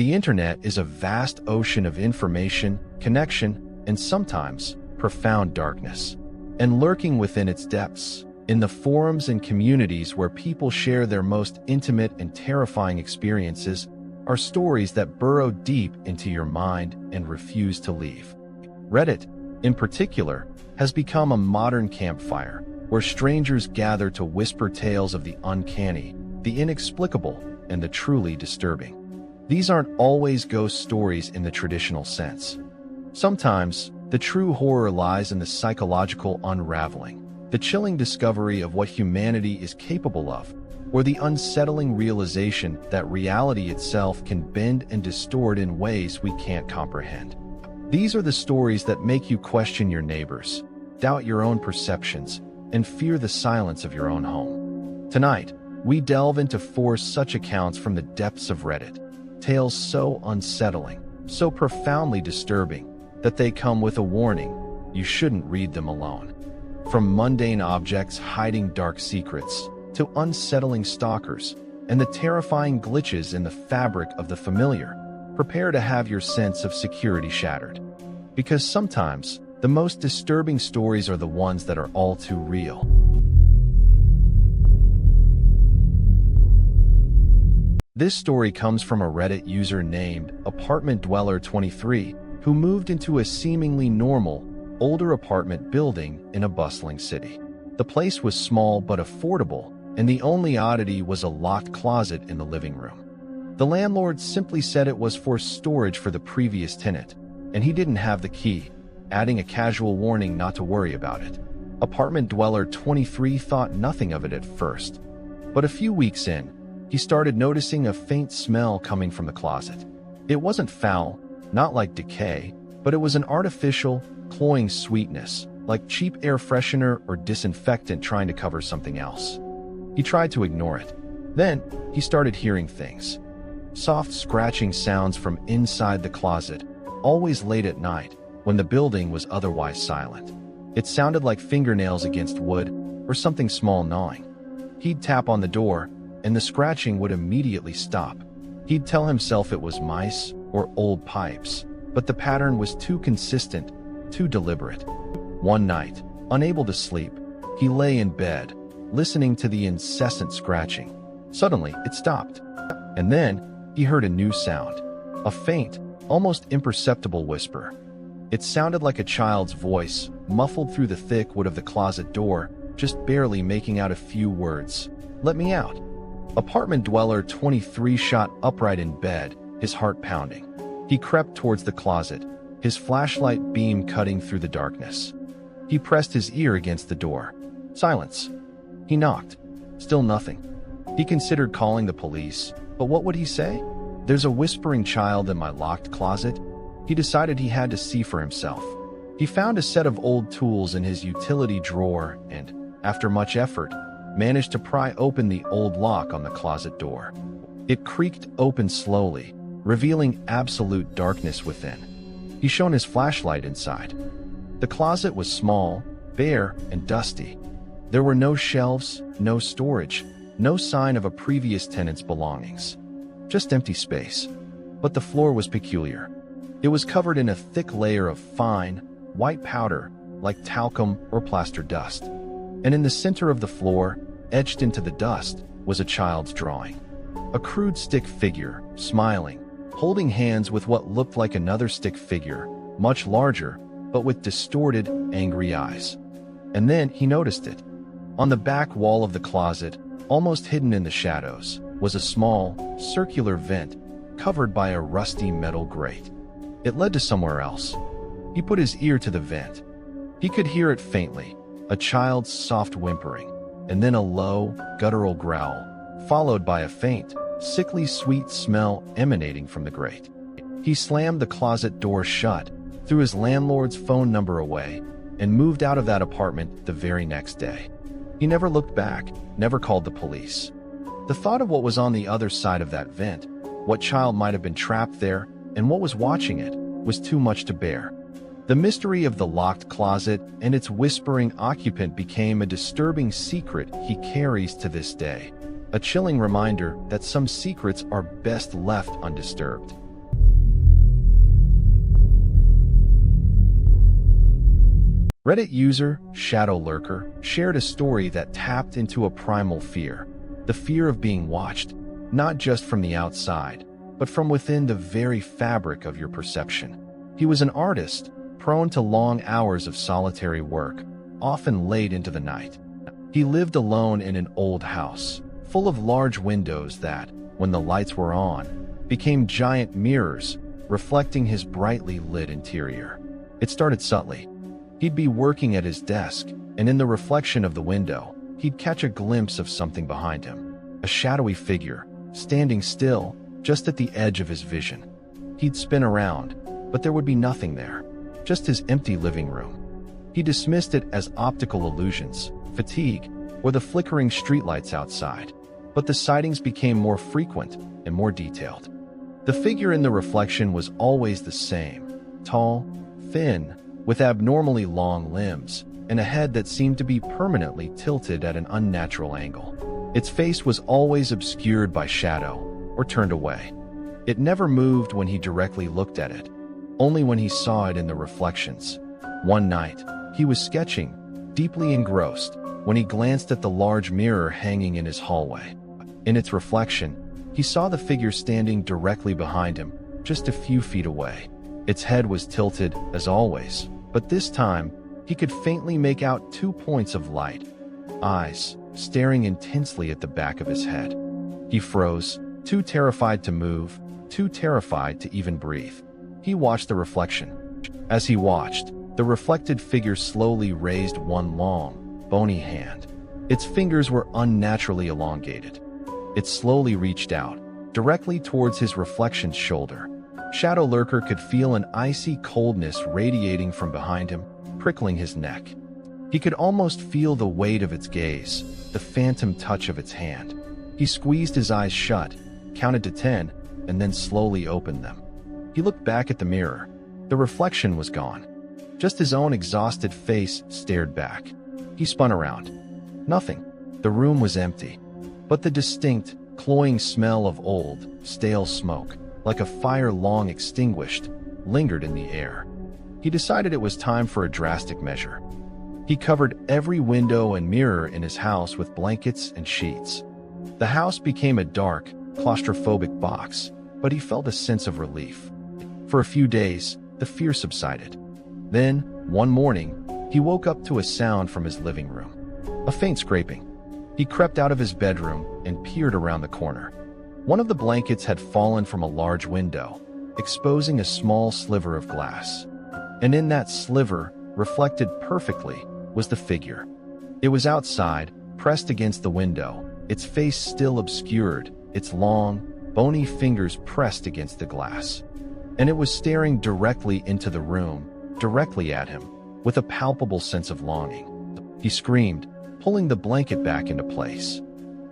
The internet is a vast ocean of information, connection, and sometimes profound darkness. And lurking within its depths, in the forums and communities where people share their most intimate and terrifying experiences, are stories that burrow deep into your mind and refuse to leave. Reddit, in particular, has become a modern campfire where strangers gather to whisper tales of the uncanny, the inexplicable, and the truly disturbing. These aren't always ghost stories in the traditional sense. Sometimes, the true horror lies in the psychological unraveling, the chilling discovery of what humanity is capable of, or the unsettling realization that reality itself can bend and distort in ways we can't comprehend. These are the stories that make you question your neighbors, doubt your own perceptions, and fear the silence of your own home. Tonight, we delve into 4 such accounts from the depths of Reddit, tales so unsettling, so profoundly disturbing, that they come with a warning: you shouldn't read them alone. From mundane objects hiding dark secrets, to unsettling stalkers, and the terrifying glitches in the fabric of the familiar, prepare to have your sense of security shattered. Because sometimes, the most disturbing stories are the ones that are all too real. This story comes from a Reddit user named Apartment Dweller 23, who moved into a seemingly normal, older apartment building in a bustling city. The place was small but affordable, and the only oddity was a locked closet in the living room. The landlord simply said it was for storage for the previous tenant, and he didn't have the key, adding a casual warning not to worry about it. Apartment Dweller 23 thought nothing of it at first, but a few weeks in, he started noticing a faint smell coming from the closet. It wasn't foul, not like decay, but it was an artificial, cloying sweetness, like cheap air freshener or disinfectant trying to cover something else. He tried to ignore it. Then, he started hearing things. Soft scratching sounds from inside the closet, always late at night, when the building was otherwise silent. It sounded like fingernails against wood, or something small gnawing. He'd tap on the door, and the scratching would immediately stop. He'd tell himself it was mice or old pipes, but the pattern was too consistent, too deliberate. One night, unable to sleep, he lay in bed, listening to the incessant scratching. Suddenly, it stopped. And then, he heard a new sound. A faint, almost imperceptible whisper. It sounded like a child's voice, muffled through the thick wood of the closet door, just barely making out a few words. "Let me out." Apartment Dweller 23 shot upright in bed, his heart pounding. He crept towards the closet, his flashlight beam cutting through the darkness. He pressed his ear against the door. Silence. He knocked. Still nothing. He considered calling the police, but what would he say? "There's a whispering child in my locked closet." He decided he had to see for himself. He found a set of old tools in his utility drawer and, after much effort, managed to pry open the old lock on the closet door. It creaked open slowly, revealing absolute darkness within. He shone his flashlight inside. The closet was small, bare, and dusty. There were no shelves, no storage, no sign of a previous tenant's belongings. Just empty space. But the floor was peculiar. It was covered in a thick layer of fine, white powder, like talcum or plaster dust. And in the center of the floor, etched into the dust, was a child's drawing. A crude stick figure, smiling, holding hands with what looked like another stick figure, much larger, but with distorted, angry eyes. And then he noticed it. On the back wall of the closet, almost hidden in the shadows, was a small, circular vent, covered by a rusty metal grate. It led to somewhere else. He put his ear to the vent. He could hear it faintly, a child's soft whimpering, and then a low, guttural growl, followed by a faint, sickly sweet smell emanating from the grate. He slammed the closet door shut, threw his landlord's phone number away, and moved out of that apartment the very next day. He never looked back, never called the police. The thought of what was on the other side of that vent, what child might have been trapped there, and what was watching it, was too much to bear. The mystery of the locked closet and its whispering occupant became a disturbing secret he carries to this day, a chilling reminder that some secrets are best left undisturbed. Reddit user Shadow Lurker shared a story that tapped into a primal fear, the fear of being watched, not just from the outside, but from within the very fabric of your perception. He was an artist, prone to long hours of solitary work, often late into the night. He lived alone in an old house, full of large windows that, when the lights were on, became giant mirrors, reflecting his brightly lit interior. It started subtly. He'd be working at his desk, and in the reflection of the window, he'd catch a glimpse of something behind him, a shadowy figure, standing still, just at the edge of his vision. He'd spin around, but there would be nothing there, just his empty living room. He dismissed it as optical illusions, fatigue, or the flickering streetlights outside. But the sightings became more frequent and more detailed. The figure in the reflection was always the same, tall, thin, with abnormally long limbs, and a head that seemed to be permanently tilted at an unnatural angle. Its face was always obscured by shadow or turned away. It never moved when he directly looked at it, only when he saw it in the reflections. One night, he was sketching, deeply engrossed, when he glanced at the large mirror hanging in his hallway. In its reflection, he saw the figure standing directly behind him, just a few feet away. Its head was tilted, as always, but this time, he could faintly make out 2 points of light, eyes, staring intensely at the back of his head. He froze, too terrified to move, too terrified to even breathe. He watched the reflection. As he watched, the reflected figure slowly raised one long, bony hand. Its fingers were unnaturally elongated. It slowly reached out, directly towards his reflection's shoulder. Shadow Lurker could feel an icy coldness radiating from behind him, prickling his neck. He could almost feel the weight of its gaze, the phantom touch of its hand. He squeezed his eyes shut, counted to 10, and then slowly opened them. He looked back at the mirror. The reflection was gone. Just his own exhausted face stared back. He spun around. Nothing. The room was empty. But the distinct, cloying smell of old, stale smoke, like a fire long extinguished, lingered in the air. He decided it was time for a drastic measure. He covered every window and mirror in his house with blankets and sheets. The house became a dark, claustrophobic box, but he felt a sense of relief. For a few days, the fear subsided. Then, one morning, he woke up to a sound from his living room. A faint scraping. He crept out of his bedroom and peered around the corner. One of the blankets had fallen from a large window, exposing a small sliver of glass. And in that sliver, reflected perfectly, was the figure. It was outside, pressed against the window, its face still obscured, its long, bony fingers pressed against the glass. And it was staring directly into the room, directly at him, with a palpable sense of longing. He screamed, pulling the blanket back into place.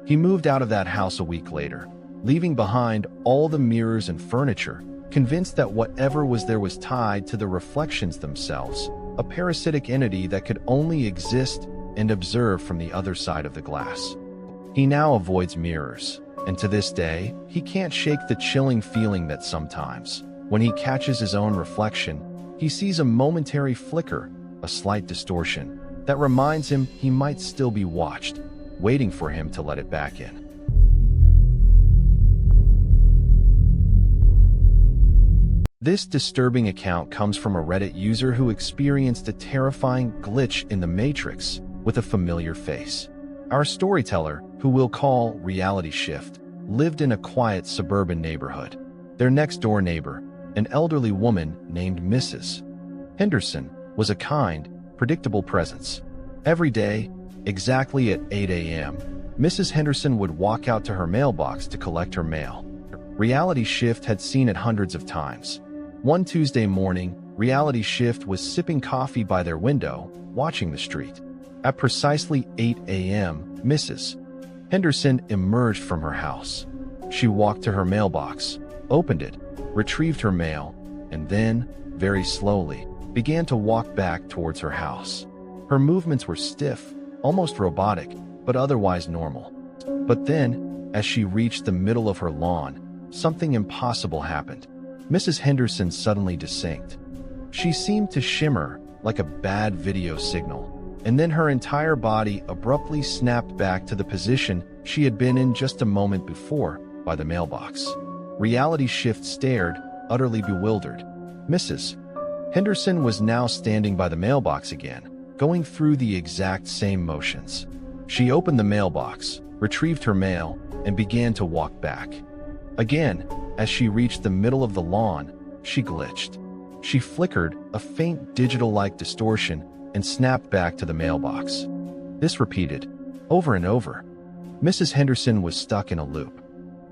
He moved out of that house a week later, leaving behind all the mirrors and furniture, convinced that whatever was there was tied to the reflections themselves, a parasitic entity that could only exist and observe from the other side of the glass. He now avoids mirrors, and to this day, he can't shake the chilling feeling that sometimes, when he catches his own reflection, he sees a momentary flicker, a slight distortion, that reminds him he might still be watched, waiting for him to let it back in. This disturbing account comes from a Reddit user who experienced a terrifying glitch in the Matrix with a familiar face. Our storyteller, who we'll call Reality Shift, lived in a quiet suburban neighborhood. Their next-door neighbor, an elderly woman named Mrs. Henderson, was a kind, predictable presence. Every day, exactly at 8 a.m., Mrs. Henderson would walk out to her mailbox to collect her mail. Reality Shift had seen it hundreds of times. One Tuesday morning, Reality Shift was sipping coffee by their window, watching the street. At precisely 8 a.m., Mrs. Henderson emerged from her house. She walked to her mailbox, opened it, retrieved her mail, and then, very slowly, began to walk back towards her house. Her movements were stiff, almost robotic, but otherwise normal. But then, as she reached the middle of her lawn, something impossible happened. Mrs. Henderson suddenly desynced. She seemed to shimmer, like a bad video signal, and then her entire body abruptly snapped back to the position she had been in just a moment before, by the mailbox. Reality Shift stared, utterly bewildered. Mrs. Henderson was now standing by the mailbox again, going through the exact same motions. She opened the mailbox, retrieved her mail, and began to walk back. Again, as she reached the middle of the lawn, she glitched. She flickered, a faint digital-like distortion, and snapped back to the mailbox. This repeated, over and over. Mrs. Henderson was stuck in a loop.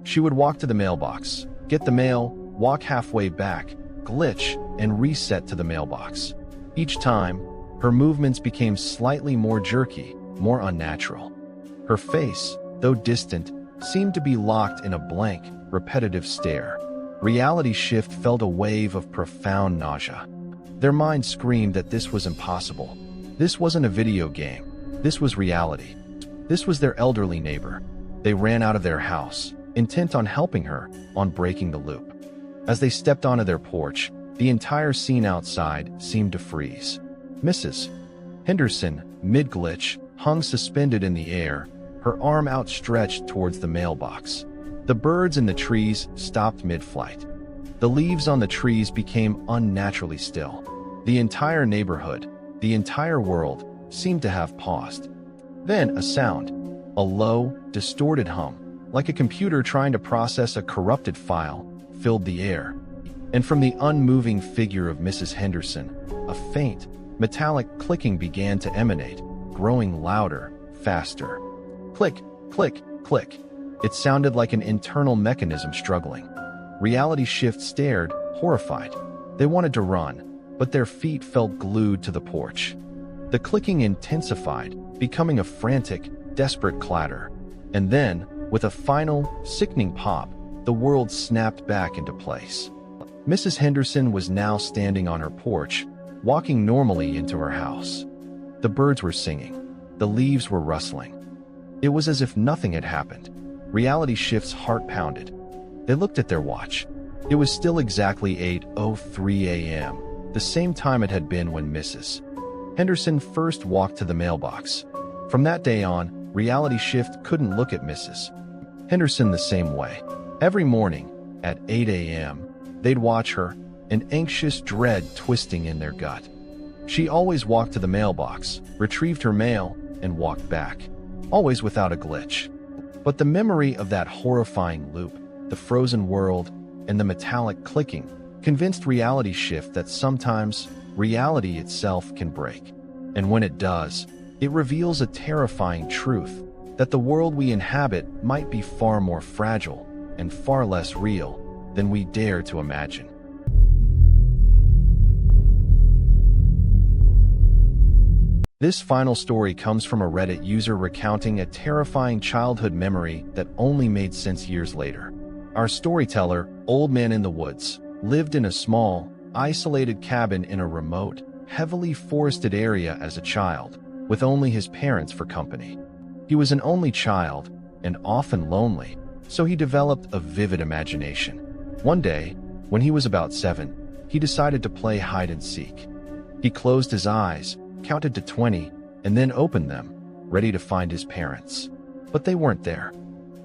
She would walk to the mailbox, get the mail, walk halfway back, glitch, and reset to the mailbox. Each time, her movements became slightly more jerky, more unnatural. Her face, though distant, seemed to be locked in a blank, repetitive stare. Reality Shift felt a wave of profound nausea. Their mind screamed that this was impossible. This wasn't a video game. This was reality. This was their elderly neighbor. They ran out of their house, intent on helping her, on breaking the loop. As they stepped onto their porch, the entire scene outside seemed to freeze. Mrs. Henderson, mid-glitch, hung suspended in the air, her arm outstretched towards the mailbox. The birds in the trees stopped mid-flight. The leaves on the trees became unnaturally still. The entire neighborhood, the entire world, seemed to have paused. Then a sound, a low, distorted hum, like a computer trying to process a corrupted file, filled the air. And from the unmoving figure of Mrs. Henderson, a faint, metallic clicking began to emanate, growing louder, faster. Click, click, click. It sounded like an internal mechanism struggling. Reality Shift stared, horrified. They wanted to run, but their feet felt glued to the porch. The clicking intensified, becoming a frantic, desperate clatter. And then, with a final, sickening pop, the world snapped back into place. Mrs. Henderson was now standing on her porch, walking normally into her house. The birds were singing. The leaves were rustling. It was as if nothing had happened. Reality Shift's heart pounded. They looked at their watch. It was still exactly 8:03 a.m., the same time it had been when Mrs. Henderson first walked to the mailbox. From that day on, Reality Shift couldn't look at Mrs. Henderson the same way. Every morning, at 8 a.m., they'd watch her, an anxious dread twisting in their gut. She always walked to the mailbox, retrieved her mail, and walked back, always without a glitch. But the memory of that horrifying loop, the frozen world, and the metallic clicking convinced Reality Shift that sometimes reality itself can break. And when it does, it reveals a terrifying truth, that the world we inhabit might be far more fragile and far less real than we dare to imagine. This final story comes from a Reddit user recounting a terrifying childhood memory that only made sense years later. Our storyteller, Old Man in the Woods, lived in a small, isolated cabin in a remote, heavily forested area as a child, with only his parents for company. He was an only child, and often lonely, so he developed a vivid imagination. One day, when he was about 7, he decided to play hide-and-seek. He closed his eyes, counted to 20, and then opened them, ready to find his parents. But they weren't there.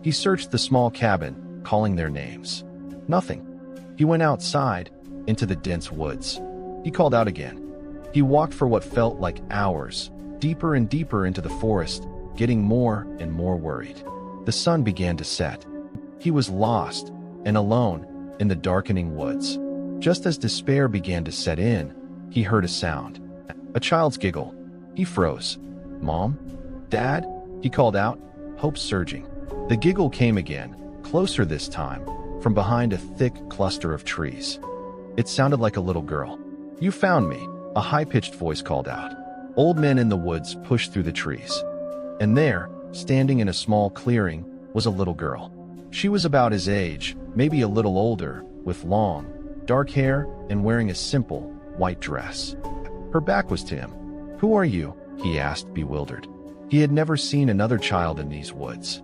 He searched the small cabin, calling their names. Nothing. He went outside, into the dense woods. He called out again. He walked for what felt like hours, deeper and deeper into the forest, getting more and more worried. The sun began to set. He was lost and alone in the darkening woods. Just as despair began to set in, he heard a sound. A child's giggle. He froze. "Mom? Dad?" he called out, hope surging. The giggle came again, closer this time, from behind a thick cluster of trees. It sounded like a little girl. "You found me," a high-pitched voice called out. Old Man in the Woods pushed through the trees. And there, standing in a small clearing, was a little girl. She was about his age, maybe a little older, with long, dark hair and wearing a simple, white dress. Her back was to him. "Who are you?" he asked, bewildered. He had never seen another child in these woods.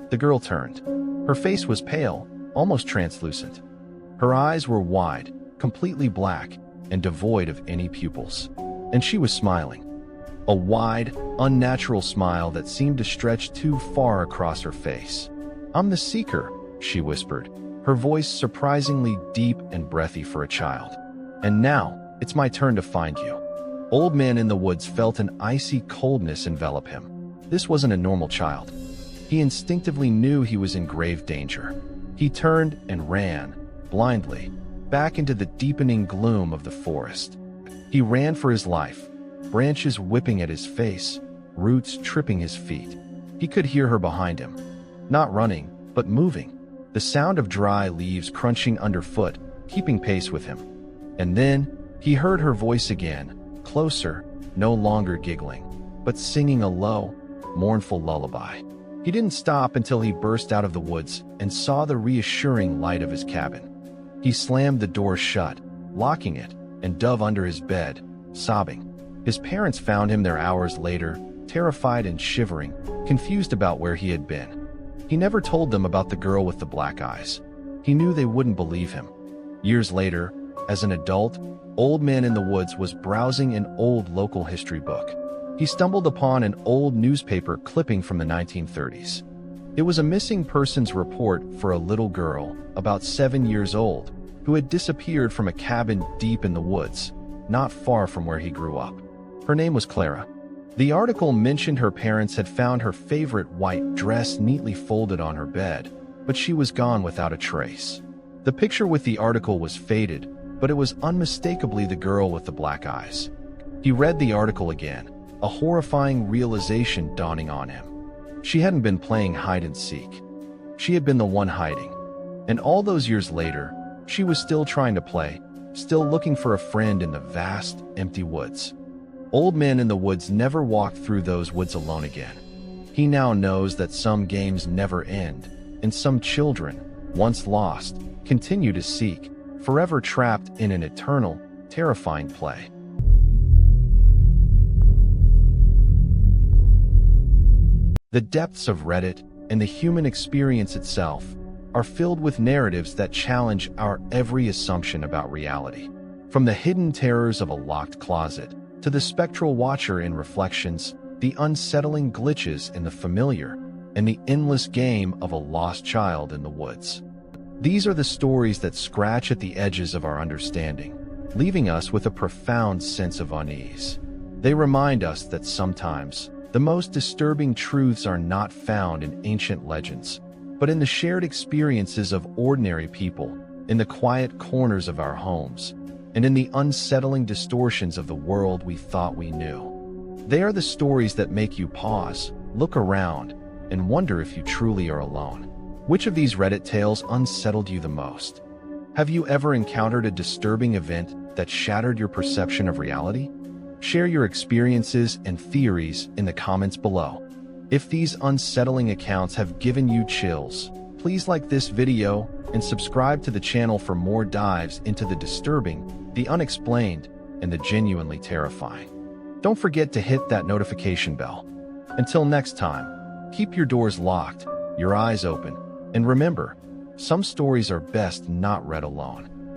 The girl turned. Her face was pale, almost translucent. Her eyes were wide, completely black, and devoid of any pupils. and she was smiling. A wide, unnatural smile that seemed to stretch too far across her face. "I'm the Seeker," she whispered, her voice surprisingly deep and breathy for a child. "And now, it's my turn to find you." Old Man in the Woods felt an icy coldness envelop him. This wasn't a normal child. He instinctively knew he was in grave danger. He turned and ran, blindly, back into the deepening gloom of the forest. He ran for his life, branches whipping at his face, roots tripping his feet. He could hear her behind him. Not running, but moving. The sound of dry leaves crunching underfoot, keeping pace with him. And then, he heard her voice again, closer, no longer giggling, but singing a low, mournful lullaby. He didn't stop until he burst out of the woods and saw the reassuring light of his cabin. He slammed the door shut, locking it, and dove under his bed, sobbing. His parents found him there hours later, terrified and shivering, confused about where he had been. He never told them about the girl with the black eyes. He knew they wouldn't believe him. Years later, as an adult, Old Man in the Woods was browsing an old local history book. He stumbled upon an old newspaper clipping from the 1930s. It was a missing persons report for a little girl, about 7 years old, who had disappeared from a cabin deep in the woods, not far from where he grew up. Her name was Clara. The article mentioned her parents had found her favorite white dress neatly folded on her bed, but she was gone without a trace. The picture with the article was faded, but it was unmistakably the girl with the black eyes. He read the article again, a horrifying realization dawning on him. She hadn't been playing hide and seek. She had been the one hiding. And all those years later, she was still trying to play, still looking for a friend in the vast, empty woods. Old Man in the Woods never walked through those woods alone again. He now knows that some games never end, and some children, once lost, continue to seek, forever trapped in an eternal, terrifying play. The depths of Reddit, and the human experience itself, are filled with narratives that challenge our every assumption about reality. From the hidden terrors of a locked closet, to the spectral watcher in Reflections, the unsettling glitches in the familiar, and the endless game of a lost child in the woods. These are the stories that scratch at the edges of our understanding, leaving us with a profound sense of unease. They remind us that sometimes, the most disturbing truths are not found in ancient legends, but in the shared experiences of ordinary people, in the quiet corners of our homes, and in the unsettling distortions of the world we thought we knew. They are the stories that make you pause, look around, and wonder if you truly are alone. Which of these Reddit tales unsettled you the most? Have you ever encountered a disturbing event that shattered your perception of reality? Share your experiences and theories in the comments below. If these unsettling accounts have given you chills, please like this video and subscribe to the channel for more dives into the disturbing, the unexplained, and the genuinely terrifying. Don't forget to hit that notification bell. Until next time, keep your doors locked, your eyes open, and remember, some stories are best not read alone.